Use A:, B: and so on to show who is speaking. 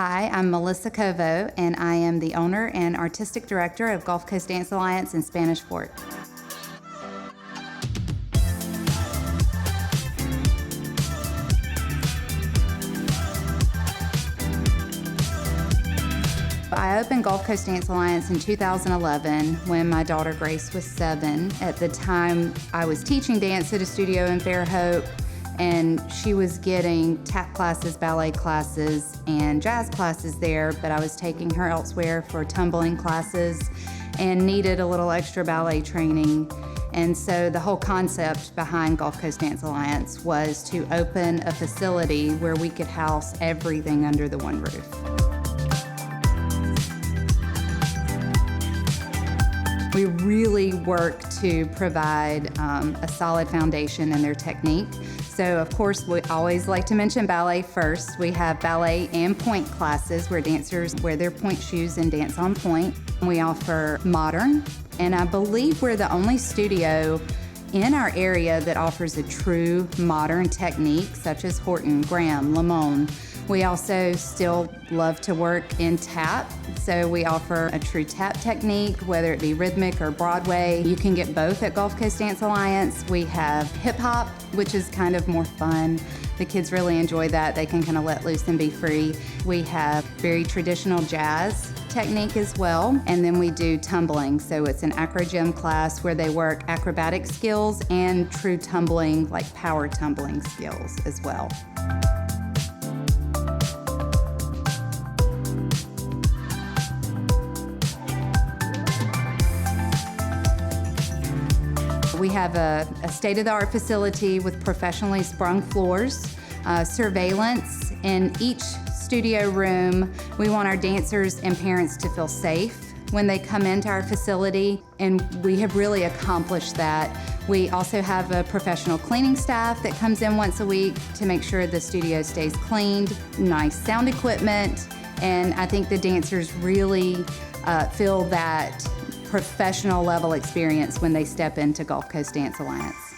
A: Hi, I'm Melissa Covo, and I am the owner and artistic director of Gulf Coast Dance Alliance in Spanish Fort. I opened Gulf Coast Dance Alliance in 2011 when my daughter Grace was 7. At the time, I was teaching dance at a studio in Fairhope, and she was getting tap classes, ballet classes, and jazz classes there, but I was taking her elsewhere for tumbling classes and needed a little extra ballet training. And so the whole concept behind Gulf Coast Dance Alliance was to open a facility where we could house everything under the one roof. We really work to provide a solid foundation in their technique. So of course, we always like to mention ballet first. We have ballet and pointe classes where dancers wear their pointe shoes and dance on pointe. We offer modern, and I believe we're the only studio in our area that offers a true modern technique, such as Horton, Graham, Lamone. We also still love to work in tap, so we offer a true tap technique, whether it be rhythmic or Broadway. You can get both at Gulf Coast Dance Alliance. We have hip hop, which is kind of more fun. The kids really enjoy that. They can kind of let loose and be free. We have very traditional jazz technique as well, and then we do tumbling. So it's an acro gym class where they work acrobatic skills and true tumbling, like power tumbling skills as well. We have a state-of-the-art facility with professionally sprung floors, surveillance in each studio room. We want our dancers and parents to feel safe when they come into our facility, and we have really accomplished that. We also have a professional cleaning staff that comes in once a week to make sure the studio stays cleaned, nice sound equipment, and I think the dancers really feel that professional level experience when they step into Gulf Coast Dance Alliance.